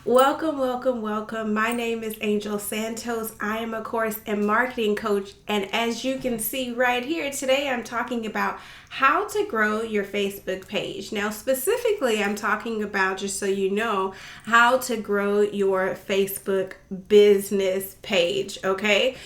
Welcome, welcome, welcome. My name is Angel Santos. I am a course and marketing coach. And as you can see right here, today I'm talking about how to grow your Facebook page. Now, specifically, I'm talking about, just so you know, how to grow your Facebook business page. Okay.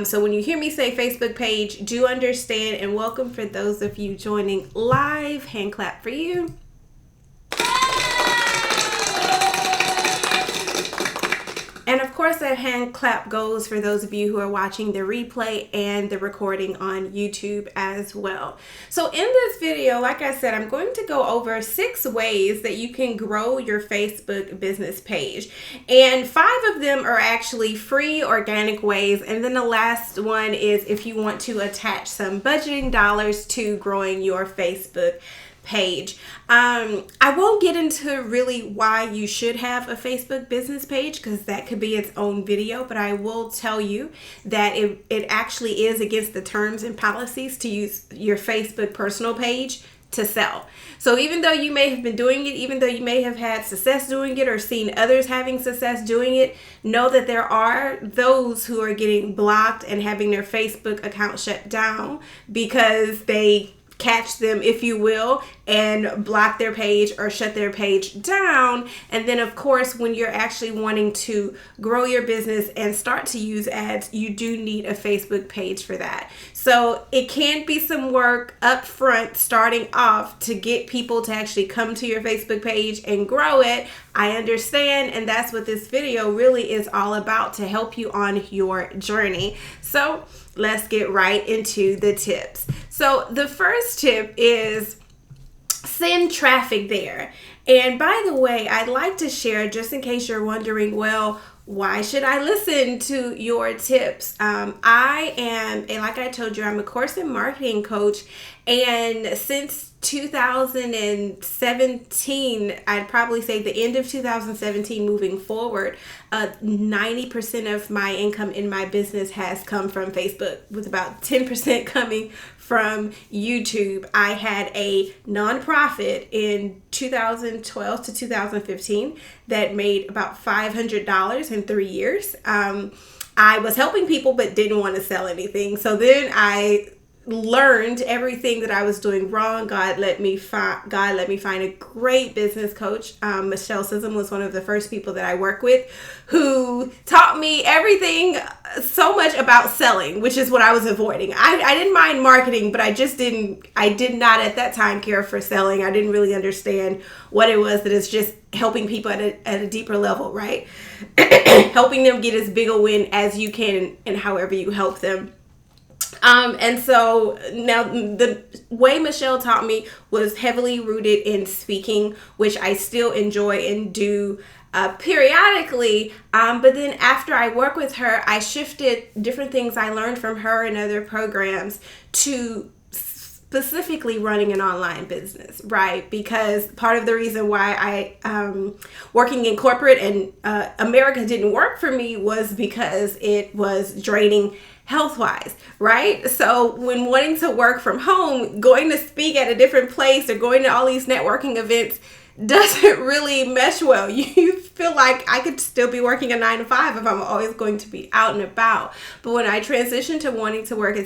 So when you hear me say Facebook page, do understand, and welcome for those of you joining live. Hand clap for you. And of course, that hand clap goes for those of you who are watching the replay and the recording on YouTube as well. So in this video, like I said, I'm going to go over 6 ways that you can grow your Facebook business page. And 5 of them are actually free organic ways. And then the last one is if you want to attach some budgeting dollars to growing your Facebook page. I won't get into really why you should have a Facebook business page because that could be its own video, but I will tell you that it actually is against the terms and policies to use your Facebook personal page to sell. So even though you may have been doing it, even though you may have had success doing it or seen others having success doing it, know that there are those who are getting blocked and having their Facebook account shut down because they catch them, if you will, and block their page or shut their page down. And then of course, when you're actually wanting to grow your business and start to use ads, you do need a Facebook page for that. So it can be some work up front starting off to get people to actually come to your Facebook page and grow it. I understand, and that's what this video really is all about, to help you on your journey. So let's get right into the tips. So the first tip is send traffic there. And by the way, I'd like to share, just in case you're wondering, well, why should I listen to your tips? I am, and like I told you, I'm a course and marketing coach. And since 2017, I'd probably say the end of 2017 moving forward, 90% of my income in my business has come from Facebook, with about 10% coming from YouTube. I had a nonprofit in 2012 to 2015 that made about $500 in 3 years. I was helping people but didn't want to sell anything. So then I learned everything that I was doing wrong. God let me find a great business coach. Michelle Sism was one of the first people that I work with who taught me everything so much about selling, which is what I was avoiding. I didn't mind marketing, but I did not at that time care for selling. I didn't really understand what it was, that it's just helping people at a deeper level, right? Helping them get as big a win as you can and however you help them. And so now the way Michelle taught me was heavily rooted in speaking, which I still enjoy and do periodically. But then after I work with her, I shifted different things I learned from her and other programs to specifically running an online business, right? Because part of the reason why I working in corporate and America didn't work for me was because it was draining health-wise, right? So when wanting to work from home, going to speak at a different place or going to all these networking events doesn't really mesh well. You feel like I could still be working a 9 to 5 if I'm always going to be out and about. But when I transitioned to wanting to work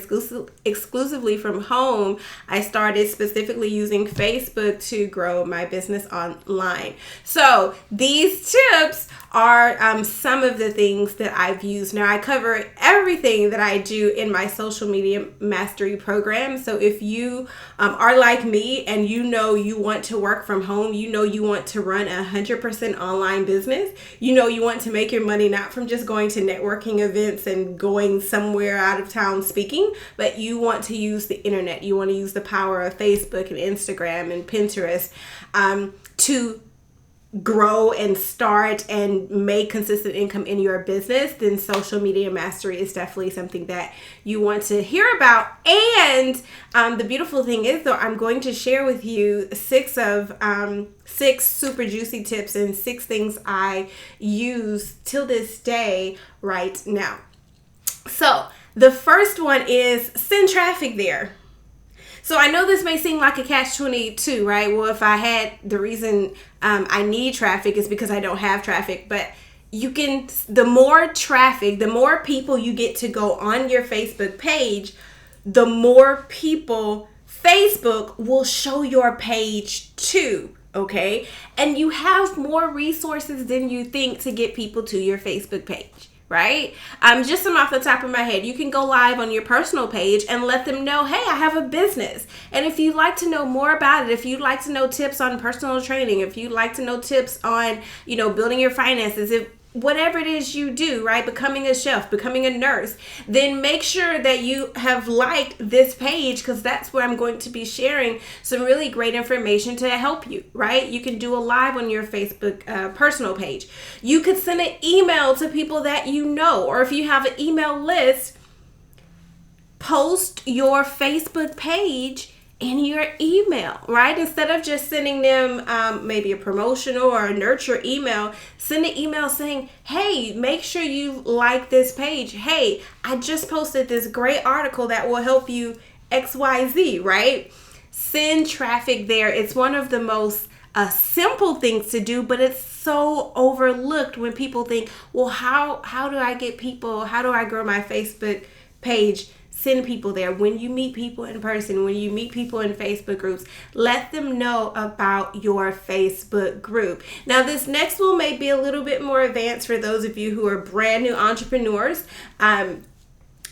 exclusively from home, I started specifically using Facebook to grow my business online. So these tips are some of the things that I've used. Now, I cover everything that I do in my social media mastery program. So if you are like me and you know you want to work from home, you know you want to run 100% online business, you know you want to make your money not from just going to networking events and going somewhere out of town speaking, but you want to use the internet. You want to use the power of Facebook and Instagram and Pinterest to grow and start and make consistent income in your business, then social media mastery is definitely something that you want to hear about. And the beautiful thing is, though, I'm going to share with you 6 super juicy tips and 6 things I use till this day right now. So the first one is send traffic there. So I know this may seem like a catch-22, right? Well, if I had the reason I need traffic, it's because I don't have traffic. But the more traffic, the more people you get to go on your Facebook page, the more people Facebook will show your page to. Okay. And you have more resources than you think to get people to your Facebook page, right? Just some off the top of my head, you can go live on your personal page and let them know, hey, I have a business. And if you'd like to know more about it, if you'd like to know tips on personal training, if you'd like to know tips on, building your finances, if whatever it is you do, right? Becoming a chef, becoming a nurse, then make sure that you have liked this page, because that's where I'm going to be sharing some really great information to help you, right? You can do a live on your Facebook personal page. You could send an email to people that you know, or if you have an email list, post your Facebook page in your email, right? Instead of just sending them maybe a promotional or a nurture email, send an email saying, hey, make sure you like this page. Hey, I just posted this great article that will help you XYZ, right? Send traffic there. It's one of the most simple things to do, but it's so overlooked when people think, well, how do I get people? How do I grow my Facebook page? Send people there. When you meet people in person, when you meet people in Facebook groups, let them know about your Facebook group. Now, this next one may be a little bit more advanced for those of you who are brand new entrepreneurs.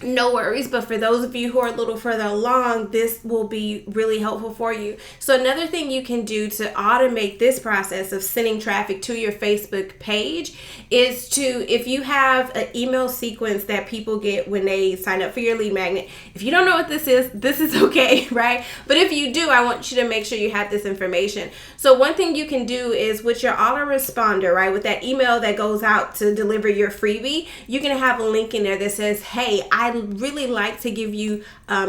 No worries, but for those of you who are a little further along, this will be really helpful for you. So another thing you can do to automate this process of sending traffic to your Facebook page is to, if you have an email sequence that people get when they sign up for your lead magnet, if you don't know what this is okay, right? But if you do, I want you to make sure you have this information. So one thing you can do is with your autoresponder, right? With that email that goes out to deliver your freebie, you can have a link in there that says, hey, I'd really like to give you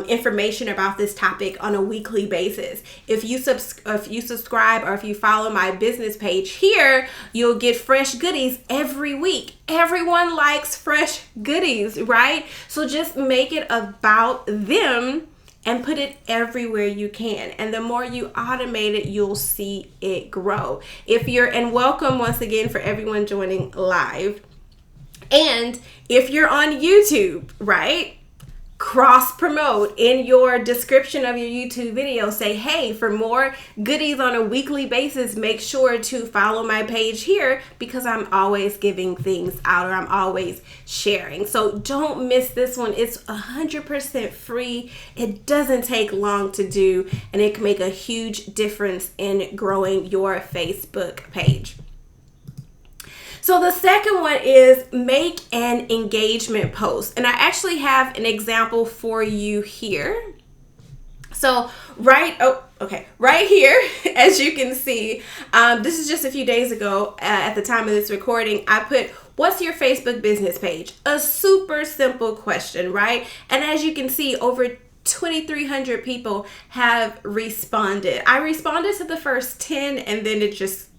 information about this topic on a weekly basis. If you subscribe or if you follow my business page here, you'll get fresh goodies every week. Everyone likes fresh goodies, right? So just make it about them and put it everywhere you can. And the more you automate it, you'll see it grow. And welcome once again for everyone joining live. And if you're on YouTube, right, cross promote in your description of your YouTube video. Say, hey, for more goodies on a weekly basis, make sure to follow my page here, because I'm always giving things out, or I'm always sharing. So don't miss this one. It's 100% free. It doesn't take long to do, and it can make a huge difference in growing your Facebook page. So the second one is make an engagement post. And I actually have an example for you here. So right here, as you can see, this is just a few days ago at the time of this recording, I put, what's your Facebook business page? A super simple question, right? And as you can see, over 2,300 people have responded. I responded to the first 10, and then it just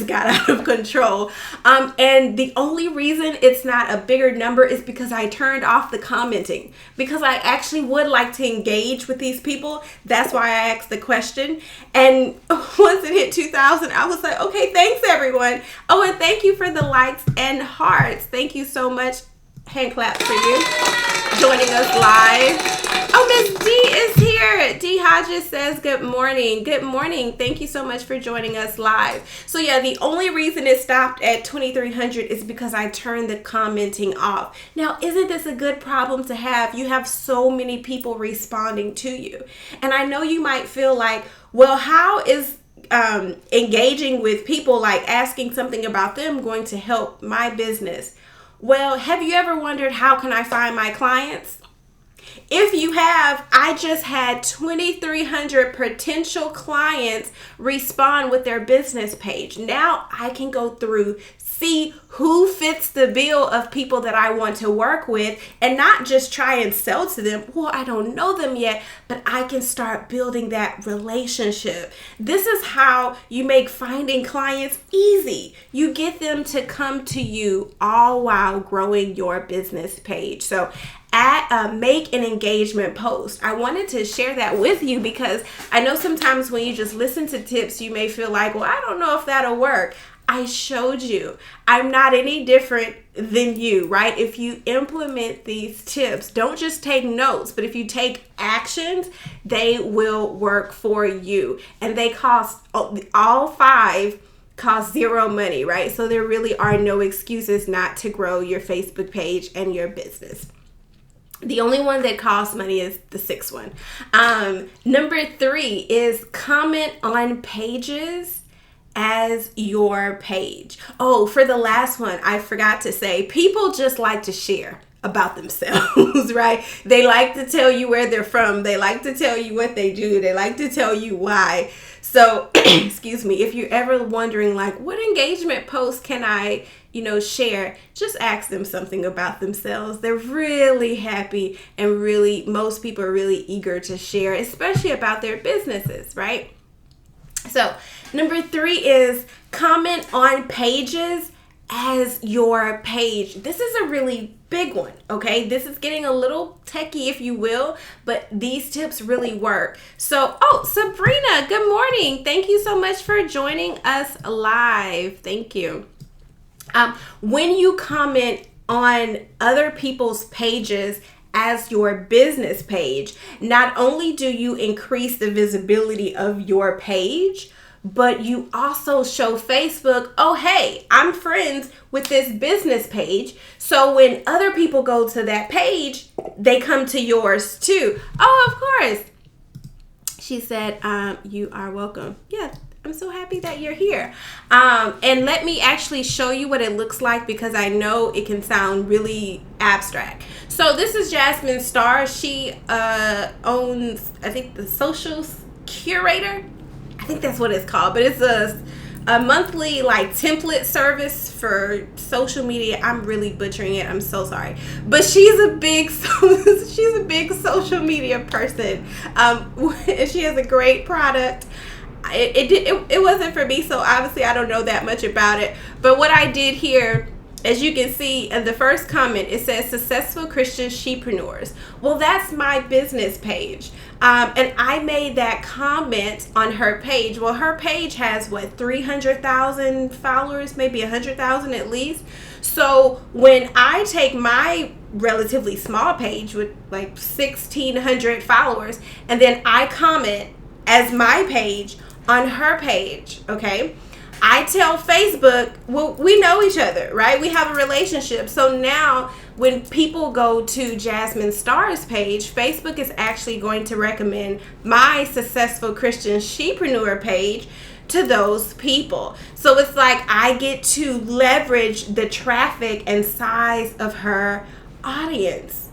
got out of control. And the only reason it's not a bigger number is because I turned off the commenting, because I actually would like to engage with these people. That's why I asked the question. And once it hit 2,000, I was like, okay, thanks everyone. Oh, and thank you for the likes and hearts. Thank you so much. Hand claps for you joining us live. Oh, Miss D is here. D Hodges says good morning. Good morning. Thank you so much for joining us live. So yeah, the only reason it stopped at 2,300 is because I turned the commenting off. Now, isn't this a good problem to have? You have so many people responding to you. And I know you might feel like, well, how is engaging with people, like asking something about them, going to help my business? Well, have you ever wondered, how can I find my clients? If you have, I just had 2,300 potential clients respond with their business page. Now I can go through, see who fits the bill of people that I want to work with, and not just try and sell to them. Well, I don't know them yet, but I can start building that relationship. This is how you make finding clients easy. You get them to come to you, all while growing your business page. So make an engagement post. I wanted to share that with you because I know sometimes when you just listen to tips, you may feel like, well, I don't know if that'll work. I showed you. I'm not any different than you, right? If you implement these tips, don't just take notes, but if you take actions, they will work for you. And they cost, all 5 cost zero money, right? So there really are no excuses not to grow your Facebook page and your business. The only one that costs money is the 6th one. Number 3 is comment on pages as your page. Oh, for the last one, I forgot to say, people just like to share about themselves, right? They like to tell you where they're from. They like to tell you what they do. They like to tell you why. So, excuse me, if you're ever wondering like, what engagement post can I, share, just ask them something about themselves. They're really happy and most people are really eager to share, especially about their businesses, right? So, number 3 is comment on pages as your page. This is a really big one, okay? This is getting a little techie, if you will, but these tips really work. So, Sabrina, good morning. Thank you so much for joining us live. Thank you. When you comment on other people's pages as your business page, not only do you increase the visibility of your page, but you also show Facebook, oh, hey, I'm friends with this business page. So when other people go to that page, they come to yours too. Oh, of course. She said, you are welcome. Yeah, I'm so happy that you're here. And let me actually show you what it looks like because I know it can sound really abstract. So this is Jasmine Starr. She owns, I think, the Social Curator. I think that's what it's called, but it's a monthly template service for social media. I'm really butchering it. I'm so sorry, but she's a big social media person. She has a great product. It wasn't for me, so obviously I don't know that much about it. But what I did here, as you can see in the first comment, it says Successful Christian Shepreneurs. Well, that's my business page. And I made that comment on her page. Well, her page has 300,000 followers, maybe 100,000 at least. So when I take my relatively small page with 1,600 followers, and then I comment as my page on her page, okay? I tell Facebook, well, we know each other, right? We have a relationship. So now when people go to Jasmine Starr's page, Facebook is actually going to recommend my Successful Christian Shepreneur page to those people. So it's like I get to leverage the traffic and size of her audience,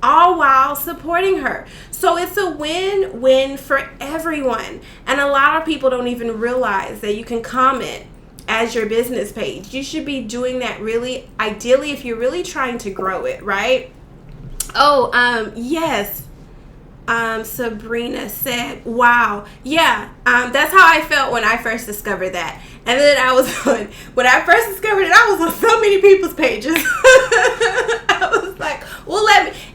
all while supporting her. So it's a win-win for everyone. And a lot of people don't even realize that you can comment as your business page. You should be doing that really, ideally, if you're really trying to grow it, right? Yes. Sabrina said, wow. Yeah, that's how I felt when I first discovered that. And then when I first discovered it, I was on so many people's pages. I was like, well,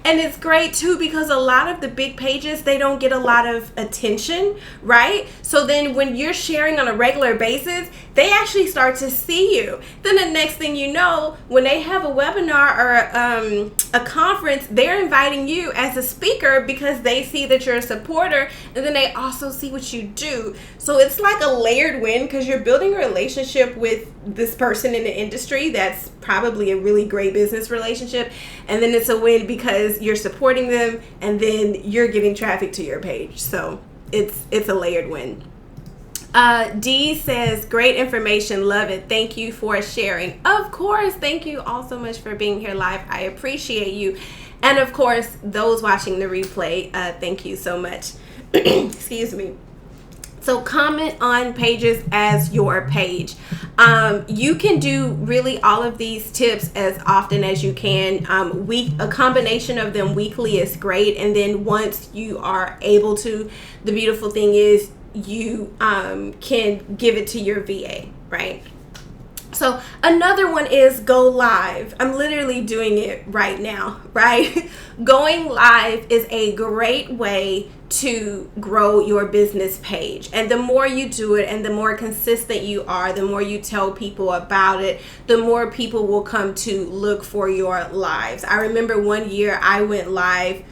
and it's great too, because a lot of the big pages, they don't get a lot of attention, right? So then when you're sharing on a regular basis, they actually start to see you. Then the next thing you know, when they have a webinar or a conference, they're inviting you as a speaker because they see that you're a supporter, and then they also see what you do. So it's like a layered win, because you're building a relationship with this person in the industry that's probably a really great business relationship, and then it's a win because you're supporting them, and then you're getting traffic to your page. So it's a layered win. Dee says, great information, love it, thank you for sharing. Of course, thank you all so much for being here live. I appreciate you. And of course, those watching the replay, thank you so much. Excuse me. So comment on pages as your page. You can do really all of these tips as often as you can. A combination of them weekly is great. And then once you are able to, the beautiful thing is you can give it to your VA, right? So another one is go live. I'm literally doing it right now, right? Going live is a great way to grow your business page. And the more you do it and the more consistent you are, the more you tell people about it, the more people will come to look for your lives. I remember one year I went live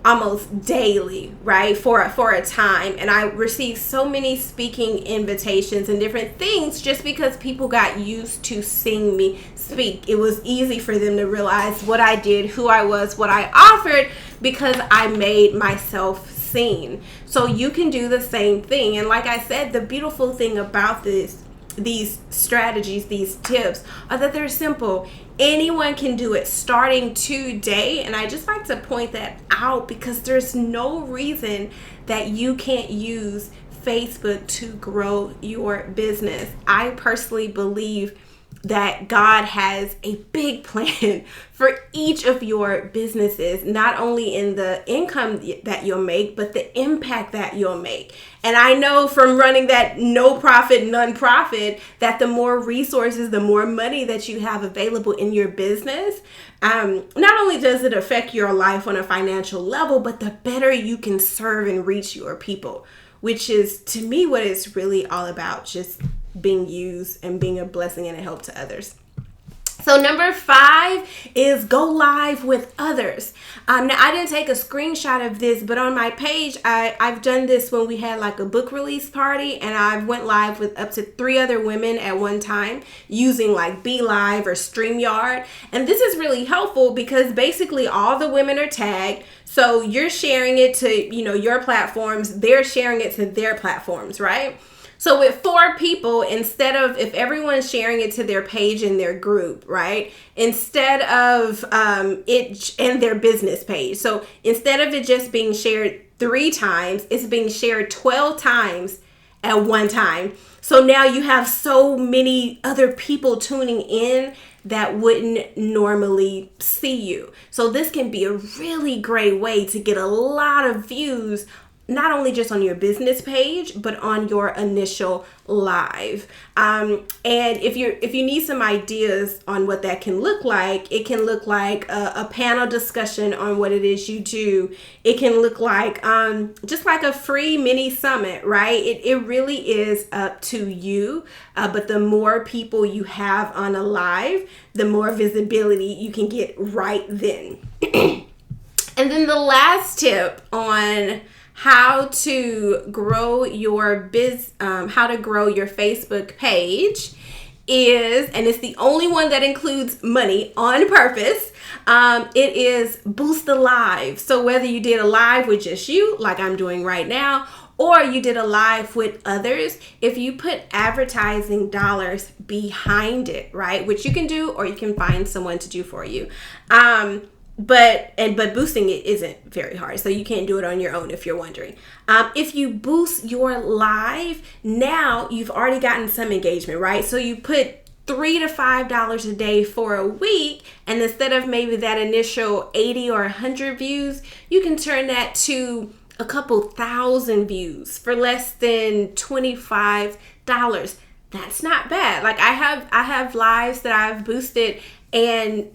almost daily, right, for a time, and I received so many speaking invitations and different things just because people got used to seeing me speak. It was easy for them to realize what I did, who I was, what I offered, because I made myself seen. So you can do the same thing. And like I said, the beautiful thing about these strategies, these tips, are that they're simple. Anyone can do it starting today. And I just like to point that out because there's no reason that you can't use Facebook to grow your business. I personally believe that God has a big plan for each of your businesses, not only in the income that you'll make, but the impact that you'll make. And I know from running that no profit, nonprofit, that the more resources, the more money that you have available in your business, not only does it affect your life on a financial level, but the better you can serve and reach your people, which is, to me, what it's really all about, just being used and being a blessing and a help to others. So number 5 is go live with others. Now I didn't take a screenshot of this, but on my page, I've done this when we had like a book release party, and I went live with up to 3 other women at one time using like Be Live or StreamYard. And this is really helpful because basically all the women are tagged. So you're sharing it to, your platforms, they're sharing it to their platforms, right? So with 4 people, instead of, if everyone's sharing it to their page in their group, right? Instead of it and their business page. So instead of it just being shared 3 times, it's being shared 12 times at one time. So now you have so many other people tuning in that wouldn't normally see you. So this can be a really great way to get a lot of views, not only just on your business page, but on your initial live. And if you need some ideas on what that can look like, it can look like a panel discussion on what it is you do. It can look like just like a free mini summit, right? It really is up to you. But the more people you have on a live, the more visibility you can get right then. And then the last tip on how to grow your how to grow your Facebook page is, and it's the only one that includes money on purpose, it is boost the live. So whether you did a live with just you, like I'm doing right now, or you did a live with others, if you put advertising dollars behind it, right, which you can do, or you can find someone to do for you. But boosting it isn't very hard, so you can't do it on your own if you're wondering. If you boost your live, now you've already gotten some engagement, right? So you put $3 to $5 a day for a week, and instead of maybe that initial 80 or 100 views, you can turn that to a couple thousand views for less than $25. That's not bad. Like I have lives that I've boosted, and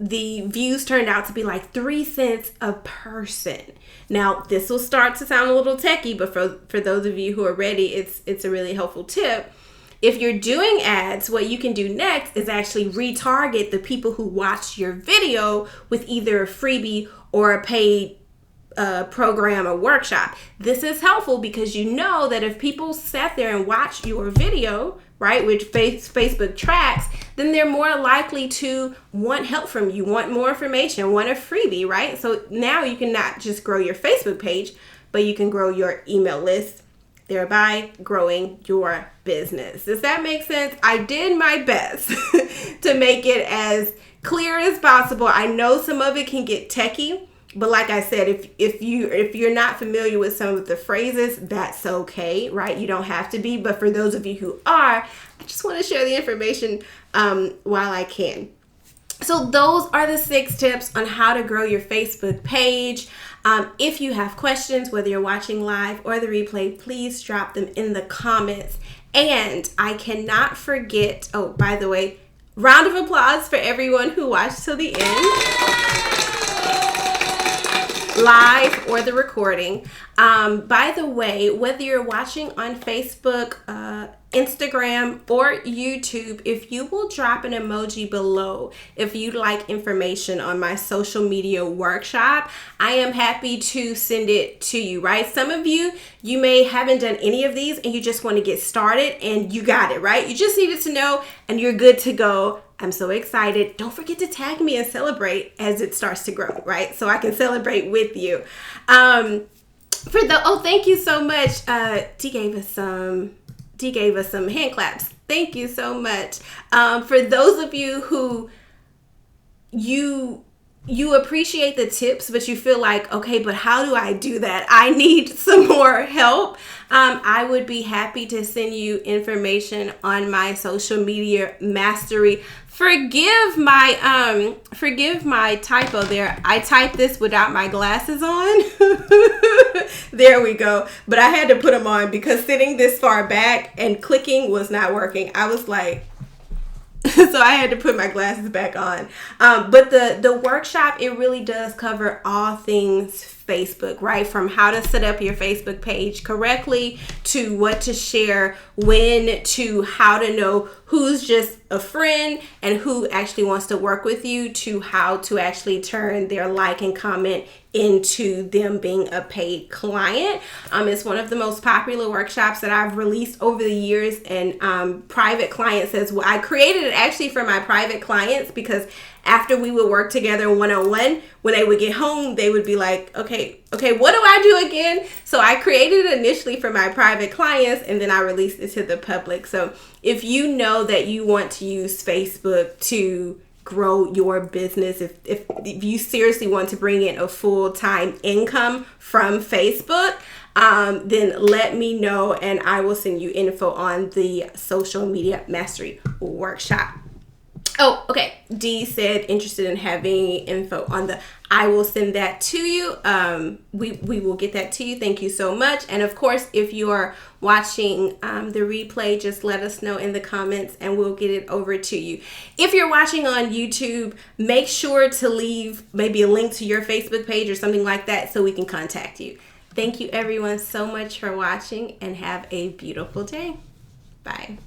the views turned out to be like 3 cents a person. Now, this will start to sound a little techie, but for those of you who are ready, it's a really helpful tip. If you're doing ads, what you can do next is actually retarget the people who watched your video with either a freebie or a paid program or workshop. This is helpful because you know that if people sat there and watched your video, right, which Facebook tracks, then they're more likely to want help from you, want more information, want a freebie, right? So now you can not just grow your Facebook page, but you can grow your email list, thereby growing your business. Does that make sense? I did my best to make it as clear as possible. I know some of it can get techie, but like I said, if you're not familiar with some of the phrases, that's okay, right? You don't have to be. But for those of you who are, I just want to share the information while I can. So those are the 6 tips on how to grow your Facebook page. If you have questions, whether you're watching live or the replay, please drop them in the comments And I cannot forget, oh, by the way, round of applause for everyone who watched till the end, live or the recording. By the way, whether you're watching on Facebook, Instagram, or YouTube, if you will drop an emoji below if you'd like information on my social media workshop, I am happy to send it to you, right? Some of you may haven't done any of these and you just want to get started, and you got it, right? You just needed to know and you're good to go. I'm so excited. Don't forget to tag me and celebrate as it starts to grow, right? So I can celebrate with you. Thank you so much. D gave us some hand claps. Thank you so much. For those of you who you appreciate the tips, but you feel like, okay, but how do I do that? I need some more help. I would be happy to send you information on my social media mastery. Forgive my typo there. I typed this without my glasses on. There we go. But I had to put them on because sitting this far back and clicking was not working. I was like, so I had to put my glasses back on. But the workshop, it really does cover all things Facebook, right? From how to set up your Facebook page correctly, to what to share when, to how to know who's just a friend and who actually wants to work with you, to how to actually turn their like and comment into them being a paid client. It's one of the most popular workshops that I've released over the years, and private clients as well. I created it actually for my private clients because after we would work together one-on-one, when they would get home, they would be like, okay, what do I do again? So I created it initially for my private clients, and then I released it to the public. So if you know that you want to use Facebook to grow your business, if you seriously want to bring in a full-time income from Facebook, then let me know and I will send you info on the social media mastery workshop. Oh, okay. Dee said interested in having info on I will send that to you. We will get that to you. Thank you so much. And of course, if you are watching the replay, just let us know in the comments and we'll get it over to you. If you're watching on YouTube, make sure to leave maybe a link to your Facebook page or something like that so we can contact you. Thank you everyone so much for watching and have a beautiful day. Bye.